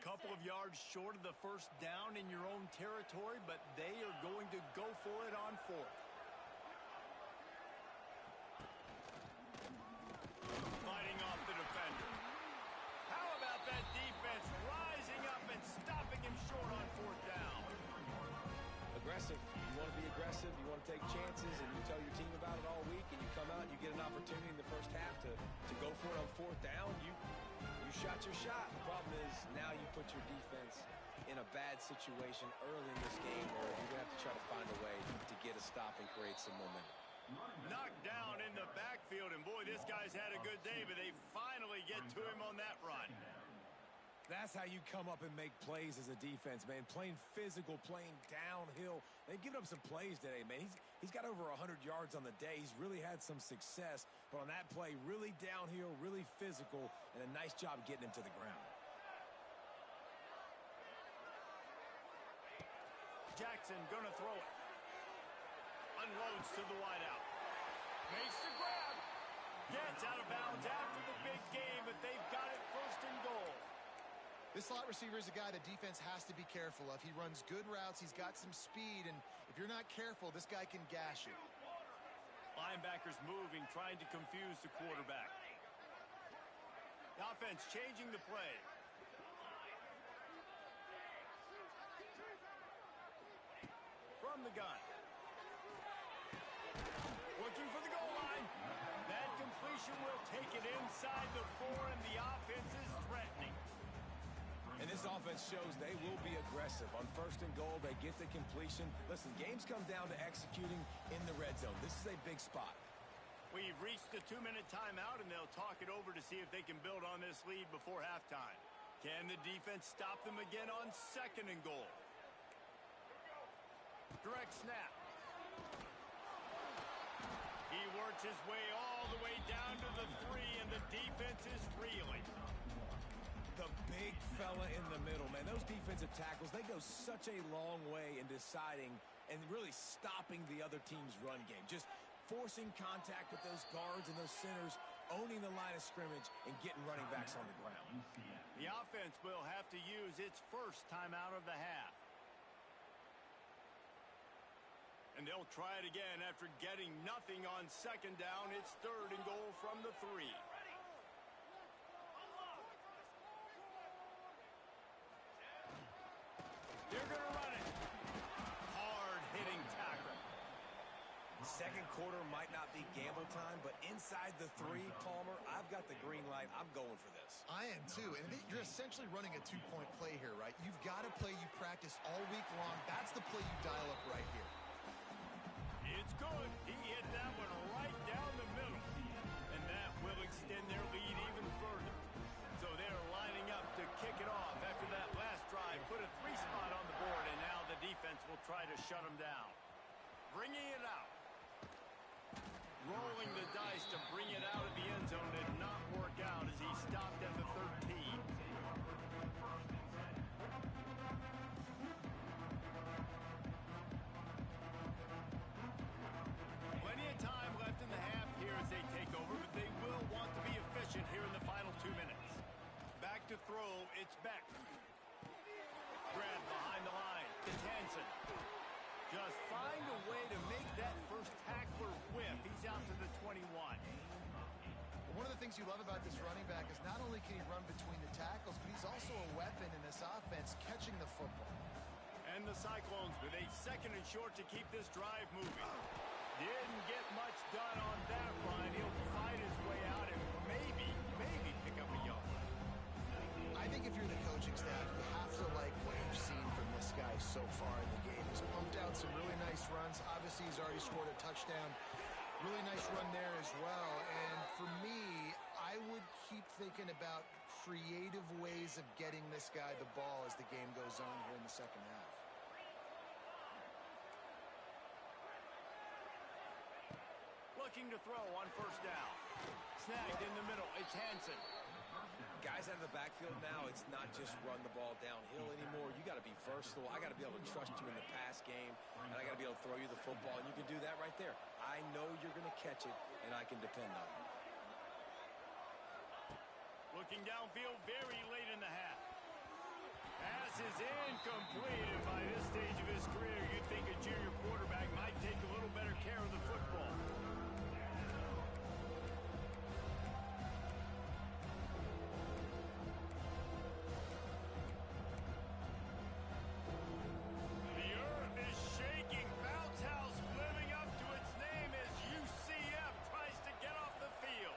couple of yards short of the first down in your own territory, but they are going to go for it on fourth. Fighting off the defender. How about that defense rising up and stopping him short on fourth down? Aggressive. You want to be aggressive. You want to take chances, and you tell your team about it all week, and you come out and you get an opportunity in the first half to go for it on fourth down. You shot your shot. The problem is now you put your defense in a bad situation early in this game where you're going to have to try to find a way to get a stop and create some momentum. Knocked down in the backfield, and boy, this guy's had a good day, but they finally get to him on that run. That's how you come up and make plays as a defense, man. Playing physical, playing downhill. They've given up some plays today, man. He's got over 100 yards on the day. He's really had some success. But on that play, really downhill, really physical, and a nice job getting him to the ground. Jackson gonna throw it. Unloads to the wideout. Makes the grab. Gets out of bounds after the big game, but they've got it first and goal. This slot receiver is a guy the defense has to be careful of. He runs good routes. He's got some speed, and if you're not careful, this guy can gash you. Linebackers moving, trying to confuse the quarterback. The offense changing the play. From the gun. Looking for the goal line. That completion will take it inside the 4, and the offense is threatening. And this offense shows they will be aggressive. On first and goal, they get the completion. Listen, games come down to executing in the red zone. This is a big spot. We've reached the 2-minute timeout, and they'll talk it over to see if they can build on this lead before halftime. Can the defense stop them again on second and goal? Direct snap. He works his way all the way down to the 3, and the defense is reeling. The big fella in the middle, man. Those defensive tackles, they go such a long way in deciding and really stopping the other team's run game. Just forcing contact with those guards and those centers, owning the line of scrimmage, and getting running backs on the ground. The offense will have to use its first timeout of the half. And they'll try it again after getting nothing on second down. It's third and goal from the 3. They're going to run it. Hard-hitting tackle. Second quarter might not be gamble time, but inside the 3, Palmer, I've got the green light. I'm going for this. I am too. And you're essentially running a 2-point play here, right? You've got a play you practice all week long. That's the play you dial up right here. It's good. He hit that one right down the middle. And that will extend their lead even further. So they're lining up to kick it off after that last drive. Put a 3-spot on the board, and now the defense will try to shut them down. Bringing it out. Rolling the dice to bring it out of the end zone did not work out as he stopped at the 13. Plenty of time left in the half here as they take over, but they will want to be efficient here in the final 2 minutes. Back to throw, it's Beck. Grab behind the line, it's Hansen. Just find a way to make that first tackler whiff. He's out to the 21. One of the things you love about this running back is not only can he run between the tackles, but he's also a weapon in this offense catching the football. And the Cyclones with a second and short to keep this drive moving. Didn't get much done on that run. He'll fight his way out and maybe pick up a yard. I think if you're the coaching staff, you have to like what you've seen from this guy so far in the game. He's pumped out some really nice runs. Obviously, he's already scored a touchdown. Really nice run there as well. And for me, I would keep thinking about creative ways of getting this guy the ball as the game goes on here in the second half. Looking to throw on first down. Snagged in the middle. It's Hansen. Guys out of the backfield now, it's not just run the ball downhill anymore. You got to be versatile. I got to be able to trust you in the pass game, and I got to be able to throw you the football, and you can do that right there. I know you're going to catch it, and I can depend on it. Looking downfield very late in the half. Pass is incomplete, and by this stage of his career, you'd think a junior quarterback might take a little better care of the football. The earth is shaking. Bounce House living up to its name as UCF tries to get off the field.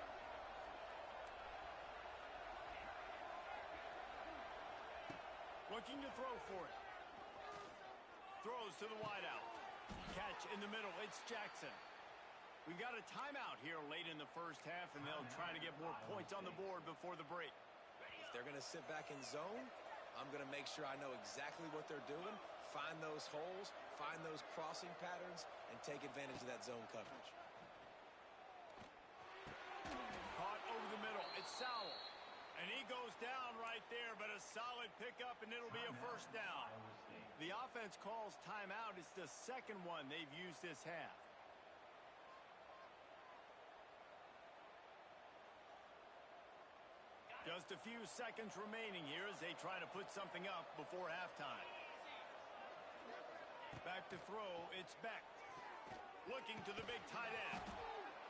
Looking to throw for it. Throws to the wideout. Catch in the middle. It's Jackson. We've got a timeout here late in the first half, and they'll try to get more points on the board before the break. If they're going to sit back in zone, I'm going to make sure I know exactly what they're doing, find those holes, find those crossing patterns, and take advantage of that zone coverage. Caught over the middle. It's Sowell. And he goes down right there, but a solid pickup, and it'll be a first down. The offense calls timeout. It's the second one they've used this half. Just a few seconds remaining here as they try to put something up before halftime. Back to throw, it's Beck. Looking to the big tight end.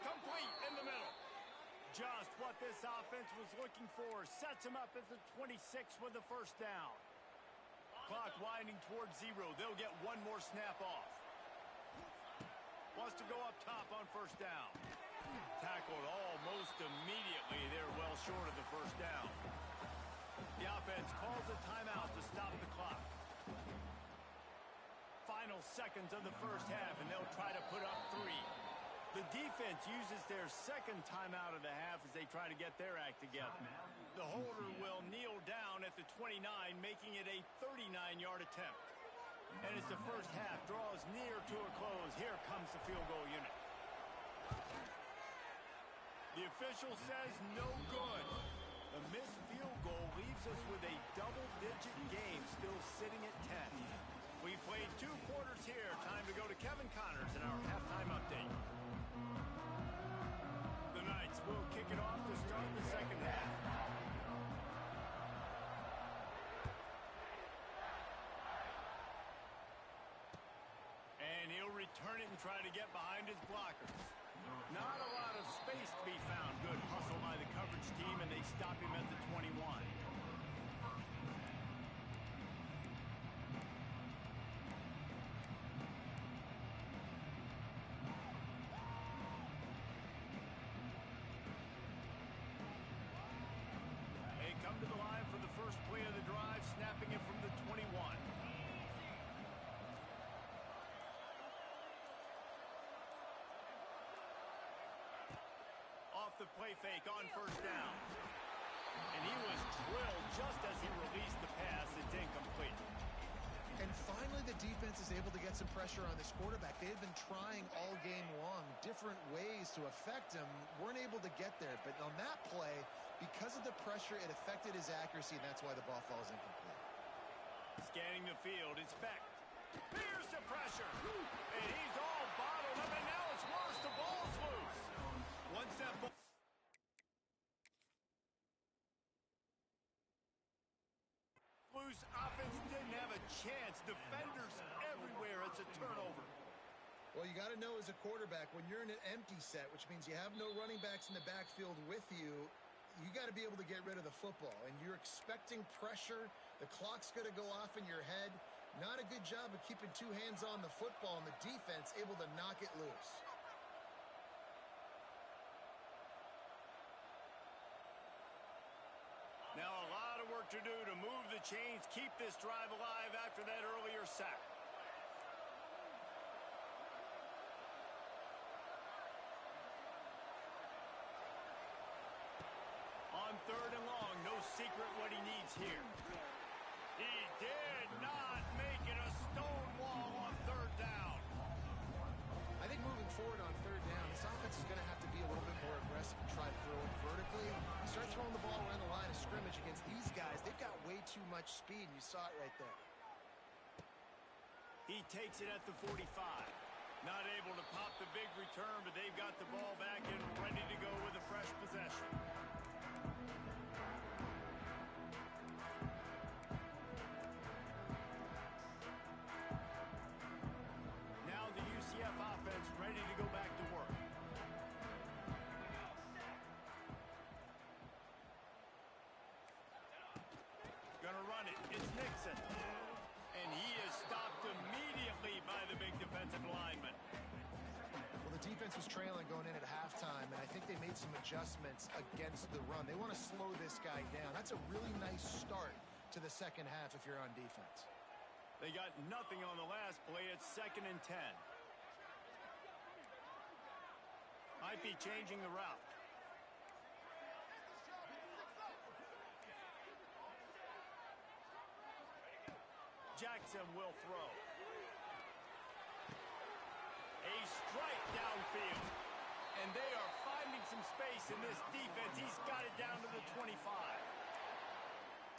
Complete in the middle. Just what this offense was looking for. Sets him up at the 26 with the first down. Clock winding towards 0. They'll get one more snap off. Wants to go up top on first down. Tackled almost immediately. They're well short of the first down. The offense calls a timeout to stop the clock. Final seconds of the first half, and they'll try to put up 3. The defense uses their second timeout of the half as they try to get their act together. The holder will kneel down at the 29, making it a 39-yard attempt. And as the first half draws near to a close, here comes the field goal unit. The official says no good. The missed field goal leaves us with a double-digit game still sitting at 10. We've played 2 quarters here. Time to go to Kevin Connors in our halftime update. The Knights will kick it off to start the second half. And he'll return it and try to get behind his blockers. Not a lot of space to be found. Good hustle by the coverage team, and they stop him at the 21. They come to the line for the first play of the drive, snapping it from the 21. The play fake on first down. And he was drilled just as he released the pass. It's incomplete. And finally, the defense is able to get some pressure on this quarterback. They had been trying all game long, different ways to affect him. Weren't able to get there. But on that play, because of the pressure, it affected his accuracy, and that's why the ball falls incomplete. Scanning the field, it's Beck. Here's the pressure. And he's all bottled up, and now it's worse. The ball's loose. Once that ball... Loose offense didn't have a chance. Defenders everywhere. It's a turnover. Well, you got to know as a quarterback, when you're in an empty set, which means you have no running backs in the backfield with you, you got to be able to get rid of the football. And you're expecting pressure. The clock's going to go off in your head. Not a good job of keeping 2 hands on the football, and the defense able to knock it loose. Now a lot of work to do to move the chains, keep this drive alive after that earlier sack. On third and long, no secret what he needs here. He did not make it a stone wall on third down. I think moving forward on third down, this offense is going to have to be a little bit more aggressive and try to throw it vertically. Start throwing the ball around the line of scrimmage against these guys. They've got way too much speed, and you saw it right there. He takes it at the 45. Not able to pop the big return, but they've got the ball back and ready to go with a fresh possession. run it. It's Nixon. And he is stopped immediately by the big defensive lineman. Well, the defense was trailing going in at halftime, and I think they made some adjustments against the run. They want to slow this guy down. That's a really nice start to the second half if you're on defense. They got nothing on the last play. It's 2nd and 10. Might be changing the route. Jackson will throw. A strike downfield. And they are finding some space in this defense. He's got it down to the 25.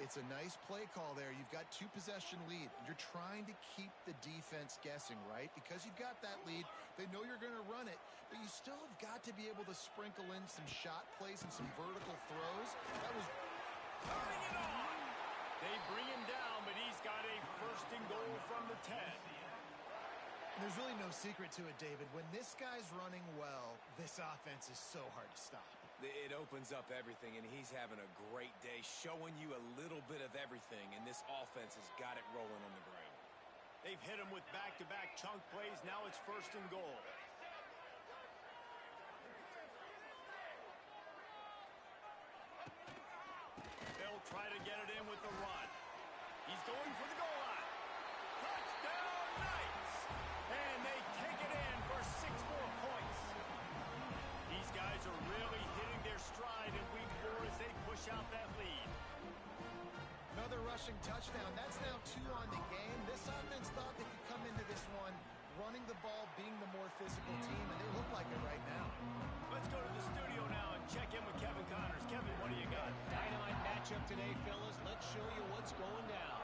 It's a nice play call there. You've got 2-possession lead. You're trying to keep the defense guessing, right? Because you've got that lead, they know you're going to run it, but you still have got to be able to sprinkle in some shot plays and some vertical throws. That was... Turning it on! They bring him down, but he's got a 1st and goal from the 10. There's really no secret to it, David. When this guy's running well, this offense is so hard to stop. It opens up everything, and he's having a great day, showing you a little bit of everything, and this offense has got it rolling on the ground. They've hit him with back-to-back chunk plays. Now it's 1st and goal. They'll try to get it in with the run. He's going for the goal line. Touchdown, Knights! And they take it in for 6 more points. These guys are really hitting their stride in week 4 as they push out that lead. Another rushing touchdown. That's now 2 on the game. This offense thought they could come into this one running the ball, being the more physical team, and they look like it right now. Let's go to the studio now and check in with Kevin Connors. Kevin, what do you got? Dynamite matchup today, fellas. Let's show you what's going down.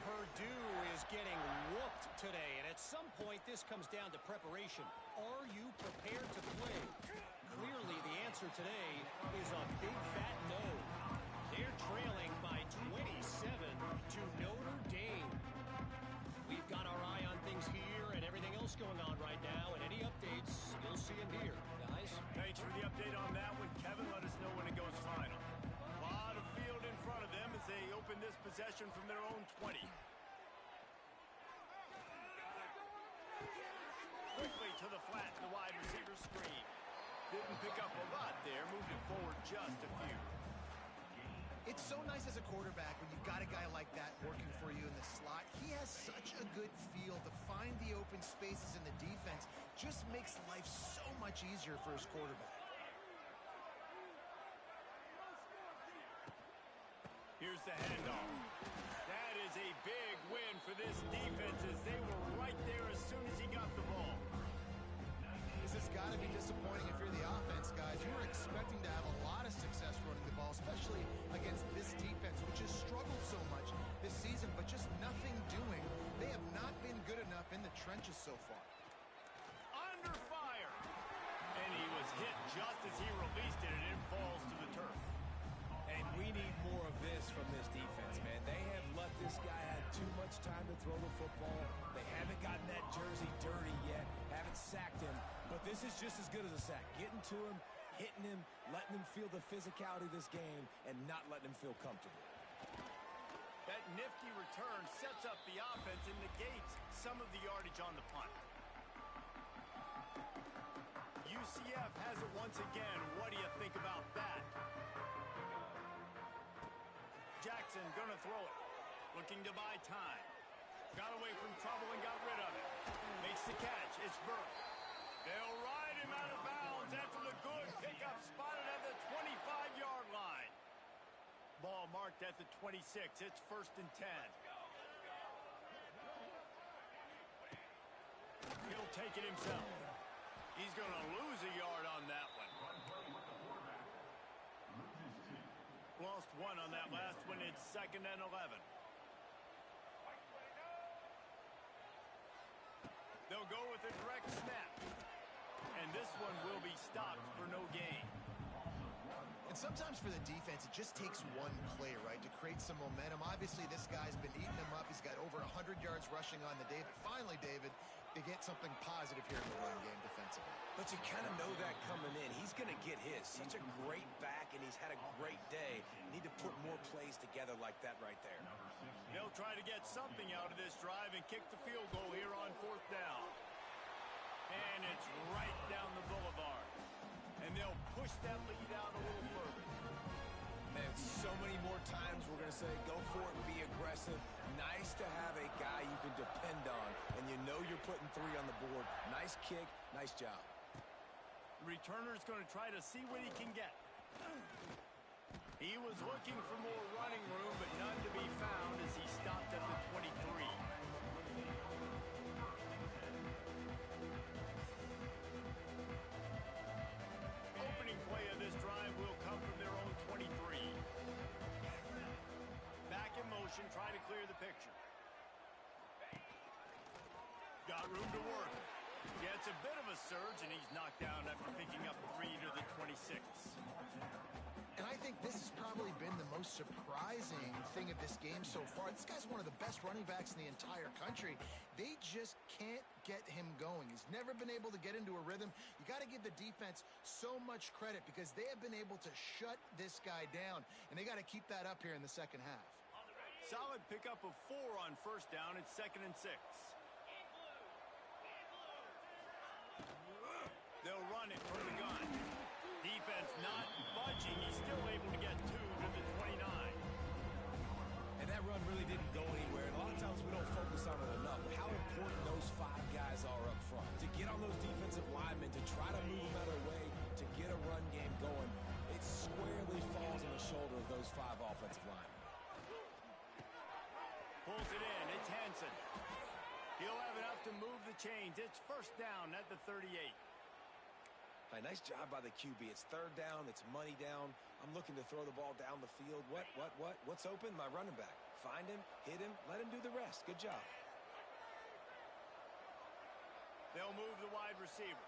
Purdue is getting whooped today, and at some point this comes down to preparation. Are you prepared to play? Clearly the answer today is a big fat no. They're trailing by 27 to Notre Dame. We've got our eye on things here and everything else going on right now, and any updates, you'll see them here. Guys? Thanks for the update on that one, Kevin. Let us know when it goes final. A lot of field in front of them as they open this possession from their own 20. Quickly to the flat, the wide receiver screen. Didn't pick up a lot there, moved it forward just a few. It's so nice as a quarterback when you've got a guy like that working for you in the slot. He has such a good feel to find the open spaces in the defense. Just makes life so much easier for his quarterback. Here's the handoff. That is a big win for this defense as they were right there as soon as he got the ball. This has got to be disappointing if you're the offense, guys. You were expecting to have a lot of success running the ball, especially against this defense, which has struggled so much this season, but just nothing doing. They have not been good enough in the trenches so far. Under fire. And he was hit just as he released it, and it falls to the turf. And we need more of this from this defense, man. They have let this guy have too much time to throw the football. They haven't gotten that jersey dirty yet, haven't sacked him. But this is just as good as a sack. Getting to him, hitting him, letting him feel the physicality of this game, and not letting him feel comfortable. That nifty return sets up the offense and negates some of the yardage on the punt. UCF has it once again. What do you think about that? Jackson gonna throw it. Looking to buy time. Got away from trouble and got rid of it. Makes the catch. It's Burke. They'll ride him out of bounds after the good pickup spotted at the 25-yard line. Ball marked at the 26. It's 1st and 10. He'll take it himself. He's going to lose a yard on that one. Lost 1 on that last one. It's 2nd and 11. They'll go with a direct snap. And this one will be stopped for no gain. And sometimes for the defense, it just takes one play, right, to create some momentum. Obviously, this guy's been eating him up. He's got over 100 yards rushing on the day. But finally, David, they get something positive here in the run game defensively. But you kind of know that coming in. He's going to get his. Such a great back, and he's had a great day. Need to put more plays together like that right there. They'll try to get something out of this drive and kick the field goal here on 4th down. And it's right down the boulevard. And they'll push that lead out a little further. Man, so many more times we're going to say, go for it, be aggressive. Nice to have a guy you can depend on, and you know you're putting 3 on the board. Nice kick, nice job. Returner's going to try to see what he can get. He was looking for more running room, but none to be found as he stopped at the 23. Opening play of this drive will come from their own 23. Back in motion, trying to clear the picture. Got room to work. Gets a bit of a surge, and he's knocked down after picking up 3 to the 26. And I think this has probably been the most surprising thing of this game so far. This guy's one of the best running backs in the entire country. They just can't get him going. He's never been able to get into a rhythm. You got to give the defense so much credit because they have been able to shut this guy down, and they got to keep that up here in the second half. Solid pickup of 4 on 1st down. It's 2nd and 6. They'll run it from the gun. Defense not budging. He's still able to get 2 to the 29. And that run really didn't go anywhere. And a lot of times we don't focus on it enough. How important those 5 guys are up front. To get on those defensive linemen, to try to move them out of their way, to get a run game going, it squarely falls on the shoulder of those 5 offensive linemen. Pulls it in. It's Hansen. He'll have enough to move the chains. It's 1st down at the 38. Nice job by the QB. It's 3rd down. It's money down. I'm looking to throw the ball down the field. What? What's open? My running back. Find him, hit him, let him do the rest. Good job. They'll move the wide receiver.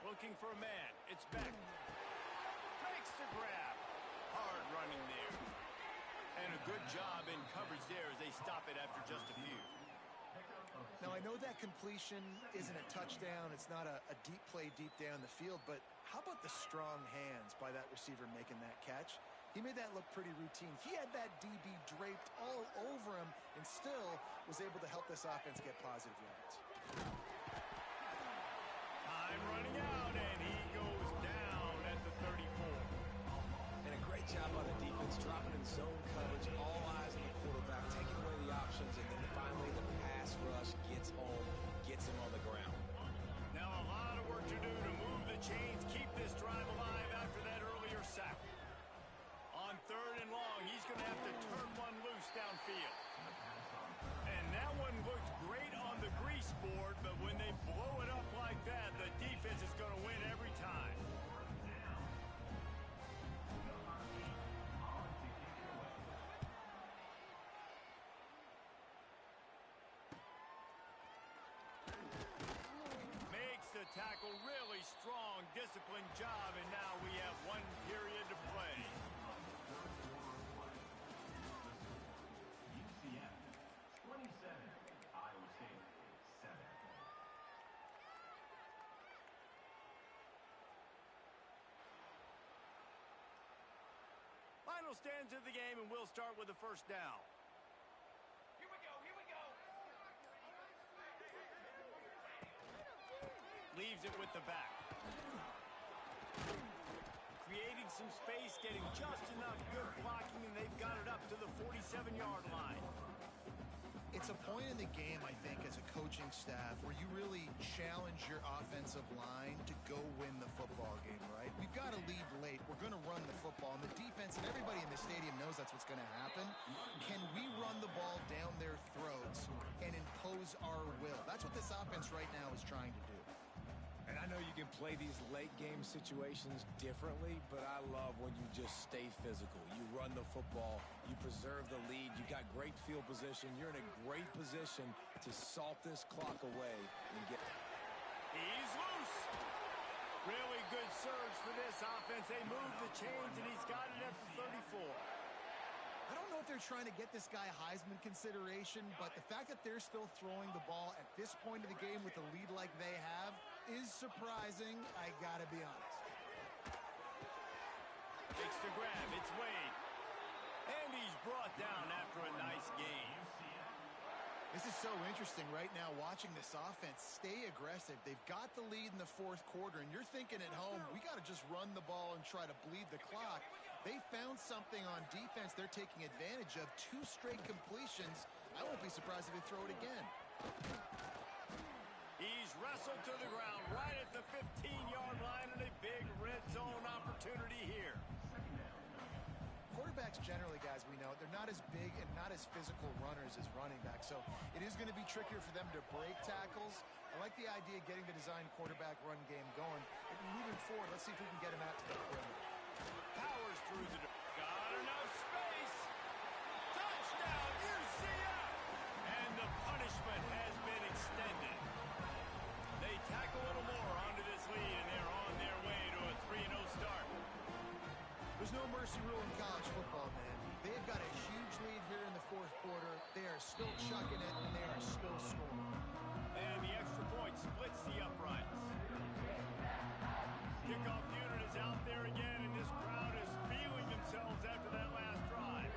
Looking for a man. It's Beck. Makes the grab. Hard running there. And a good job in coverage there as they stop it after just a few. Now, I know that completion isn't a touchdown. It's not a deep play deep down the field, but how about the strong hands by that receiver making that catch? He made that look pretty routine. He had that DB draped all over him and still was able to help this offense get positive yards. Time running out, and he goes down at the 34. And a great job by the defense, dropping in zone coverage, all eyes on the quarterback, taking away the options, and then finally the pass rush gets home, gets him on the ground. Now a lot of work to do to move the chains, keep this drive alive after that earlier sack. On 3rd and long, he's going to have to turn one loose downfield. And that one looked great on the grease board, but when they blow it up like that, the defense is going to win every time. Tackle really strong, disciplined job, and now we have 1 period to play. UCF 27, Iowa State 7. Final stands of the game, and we'll start with the 1st down. Here we go, here we go. Leaves it with the back. Creating some space, getting just enough good blocking, and they've got it up to the 47-yard line. It's a point in the game, I think, as a coaching staff where you really challenge your offensive line to go win the football game, right? We've got to lead late. We're going to run the football, and the defense and everybody in the stadium knows that's what's going to happen. Can we run the ball down their throats and impose our will? That's what this offense right now is trying to do. And I know you can play these late game situations differently, but I love when you just stay physical. You run the football, you preserve the lead, you got great field position, you're in a great position to salt this clock away and get... He's loose. Really good surge for this offense. They move the chains, and he's got it at the 34. I don't know if they're trying to get this guy Heisman consideration, but the fact that they're still throwing the ball at this point of the game with the lead like they have is surprising, I gotta be honest. Takes the grab. It's Wade. And he's brought down after a nice game. This is so interesting right now watching this offense stay aggressive. They've got the lead in the fourth quarter, and you're thinking at home, we got to just run the ball and try to bleed the clock. They found something on defense they're taking advantage of. 2 straight completions. I won't be surprised if they throw it again. He's wrestled to the ground right at the 15-yard line, and a big red zone opportunity here. Quarterbacks generally, guys, we know, they're not as big and not as physical runners as running backs, so it is going to be trickier for them to break tackles. I like the idea of getting the design quarterback run game going. But moving forward, let's see if we can get him out to the perimeter. Powers through the... Got enough space. Touchdown, Ncaa! And the punishment has been extended. They tack a little more onto this lead, and they're on their way to a 3-0 start. There's no mercy rule in college football, man. They've got a huge lead here in the fourth quarter. They are still chucking it, and they are still scoring. And the extra point splits the uprights. Kickoff unit is out there again, and this crowd is feeling themselves after that last drive.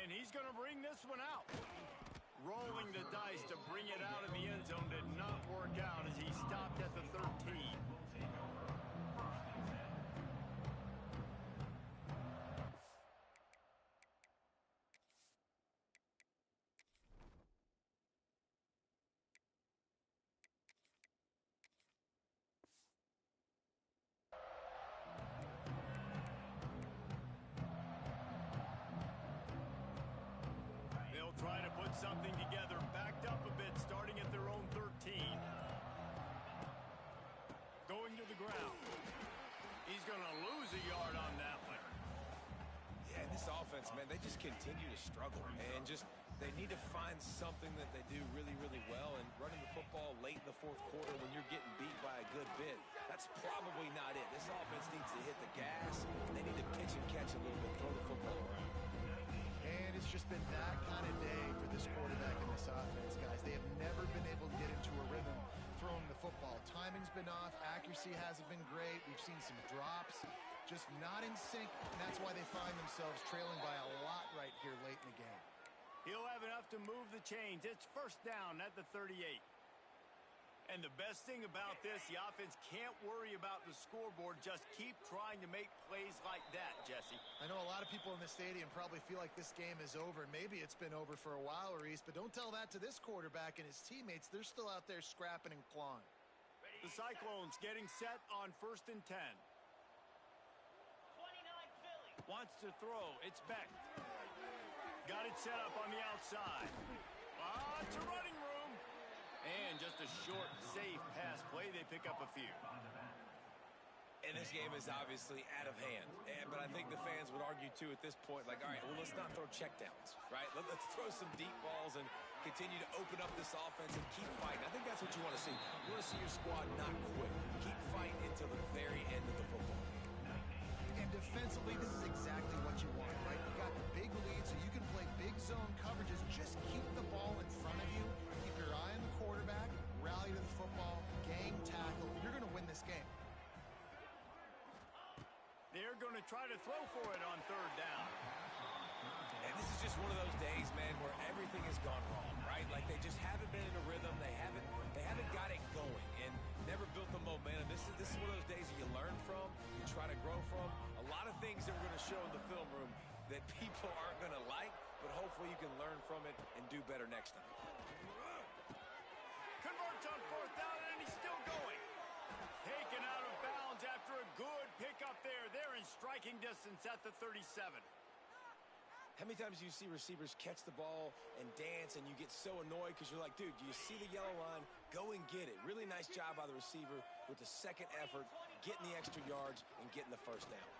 And he's going to bring this one out. Rolling the dice to bring it out of the end zone did not work out as he stopped at the 13. They'll try to put something together, backed up a bit, starting at their own 13. Going to the ground. He's going to lose a yard on that one. Yeah, and this offense, man, they just continue to struggle. And they need to find something that they do really, really well. And running the football late in the fourth quarter when you're getting beat by a good bit, that's probably not it. This offense needs to hit the gas. They need to pitch and catch a little bit, throw the football around. And it's just been that kind of day for this quarterback and this offense, guys. They have never been able to get into a rhythm throwing the football. Timing's been off. Accuracy hasn't been great. We've seen some drops. Just not in sync, and that's why they find themselves trailing by a lot right here late in the game. He'll have enough to move the chains. It's first down at the 38. And the best thing about this, the offense can't worry about the scoreboard. Just keep trying to make plays like that, Jesse. I know a lot of people in the stadium probably feel like this game is over. Maybe it's been over for a while, Reese, but don't tell that to this quarterback and his teammates. They're still out there scrapping and clawing. The Cyclones getting set on 1st and 10. 29 Philly. Wants to throw. It's Beck. Got it set up on the outside. To running room. And just a short, safe pass play. They pick up a few. And this game is obviously out of hand. But I think the fans would argue, too, at this point, like, all right, well, let's not throw checkdowns, right? Let's throw some deep balls and continue to open up this offense and keep fighting. I think that's what you want to see. You want to see your squad not quit. Keep fighting until the very end of the football game. And defensively, this is exactly what you want, right? You got the big lead, so you can play big zone coverages. Just keep the ball in front of you. Keep your eye on the quarterback. Rally to the football. Gang tackle. You're going to win this game. They're going to try to throw for it on 3rd down. And this is just one of those days, man, where everything has gone wrong, right? Like they just haven't been in a rhythm. They haven't got it going and never built the momentum. This is one of those days that you learn from, you try to grow from. A lot of things that we're going to show in the film room that people aren't going to like, but hopefully you can learn from it and do better next time. Converts on 4th down, and he's still going. Taken out of bounds after a good pickup there. They're in striking distance at the 37. How many times do you see receivers catch the ball and dance and you get so annoyed because you're like, dude, do you see the yellow line? Go and get it. Really nice job by the receiver with the second effort, getting the extra yards and getting the first down.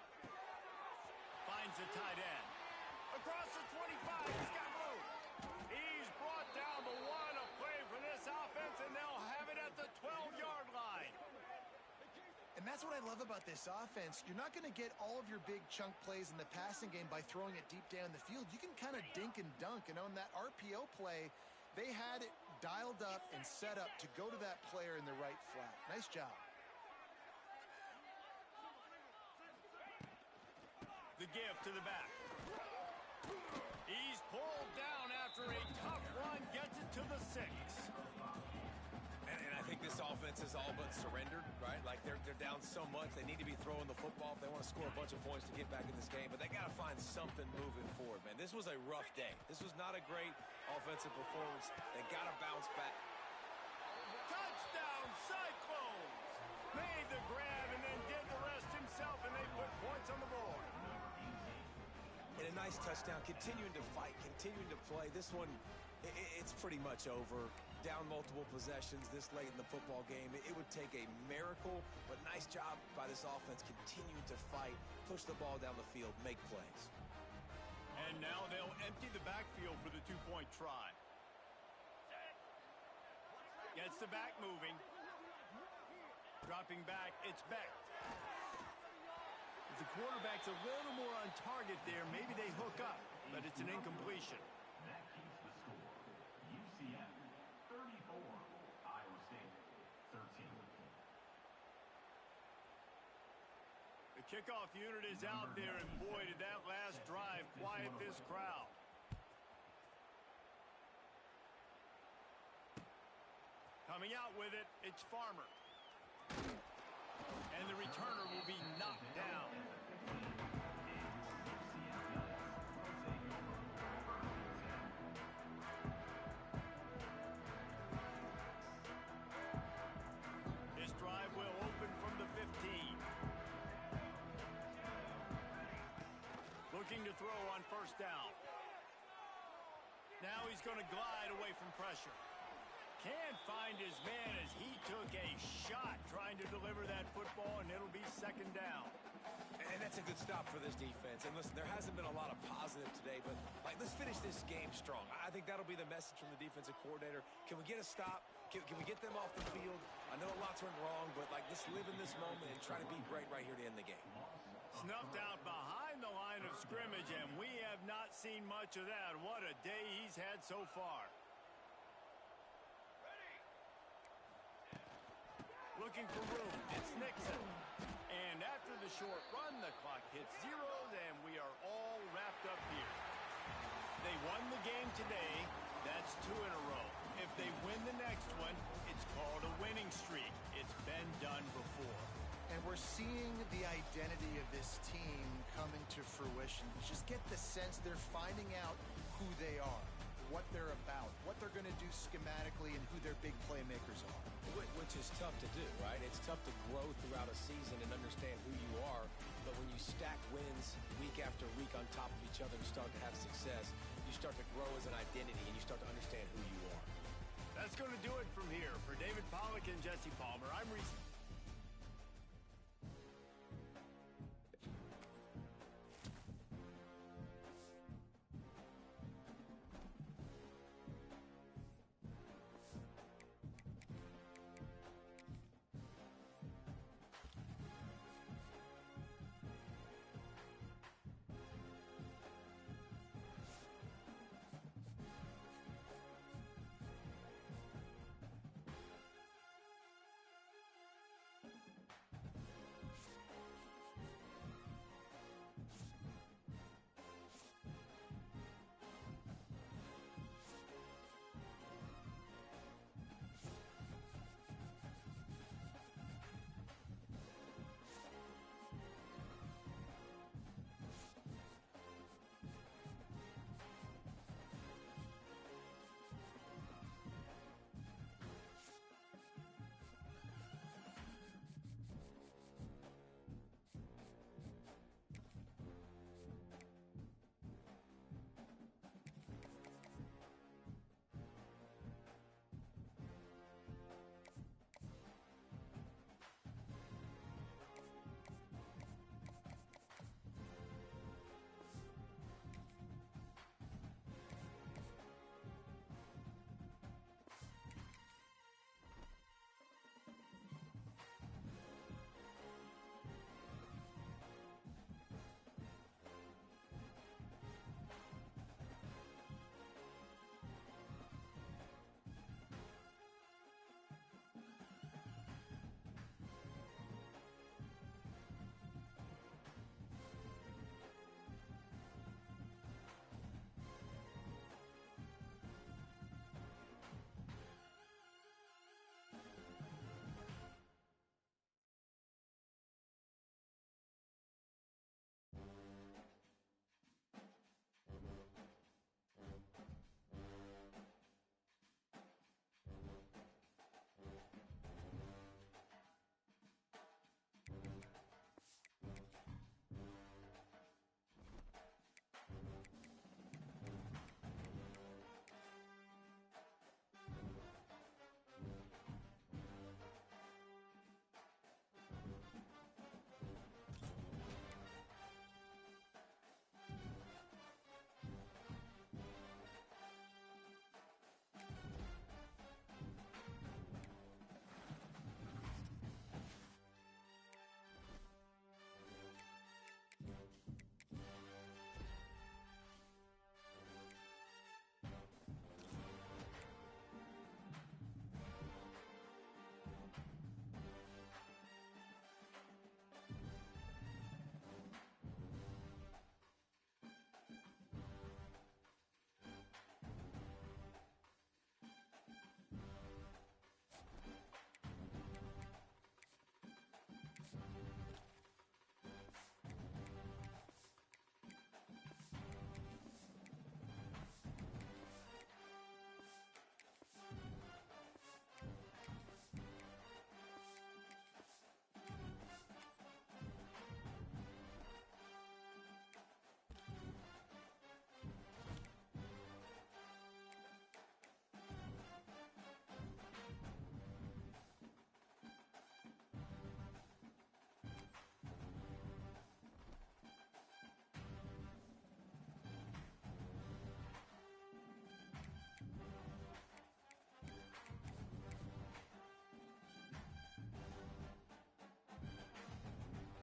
Finds the tight end. Across the 25, he's got room. He's brought down the one. A play for this offense, and they'll have it at the 12-yard line. And And that's what I love about this offense. You're not going to get all of your big chunk plays in the passing game by throwing it deep down the field. You can kind of dink and dunk. And on that RPO play, they had it dialed up and set up to go to that player in the right flat. Nice job. The give to the back. He's pulled down after a tough run, gets it to the 6. And I think this offense is all but surrendered, right? Like they're down so much, they need to be throwing the football if they want to score a bunch of points to get back in this game. But they got to find something moving forward, man. This was a rough day. This was not a great offensive performance. They got to bounce back. Touchdown, Cyclones! Made the grab and then did the rest himself, and they put points on the board. And a nice touchdown, continuing to fight, continuing to play. This one, it's pretty much over. Down multiple possessions this late in the football game. It would take a miracle, but nice job by this offense continuing to fight, push the ball down the field, make plays. And now they'll empty the backfield for the two-point try. Gets the back moving. Dropping back, it's Beck. If the quarterback's a little more on target there, maybe they hook up, but it's an incompletion. That keeps the score. UCF 34, Iowa State 13. The kickoff unit is out there, and boy, did that last drive quiet this crowd. Coming out with it, it's Farmer. And the returner will be knocked down. This drive will open from the 15. Looking to throw on first down. Now he's going to glide away from pressure. Can't find his man as he took a shot trying to deliver that football, and it'll be second down. And that's a good stop for this defense. And listen, there hasn't been a lot of positive today, but let's finish this game strong. I think that'll be the message from the defensive coordinator. Can we get a stop? Can we get them off the field? I know lots went wrong, but let's live in this moment and try to be great right here to end the game. Snuffed out behind the line of scrimmage, and we have not seen much of that. What a day he's had so far. Looking for room, it's Nixon. And after the short run, the clock hits zeros, and we are all wrapped up here. They won the game today. That's 2 in a row. If they win the next one, it's called a winning streak. It's been done before. And we're seeing the identity of this team come into fruition. You just get the sense they're finding out who they are, what they're about, what they're going to do schematically, and who their big playmakers are. Which is tough to do, right? It's tough to grow throughout a season and understand who you are. But when you stack wins week after week on top of each other and start to have success, you start to grow as an identity and you start to understand who you are. That's going to do it from here. For David Pollack and Jesse Palmer, I'm Reese.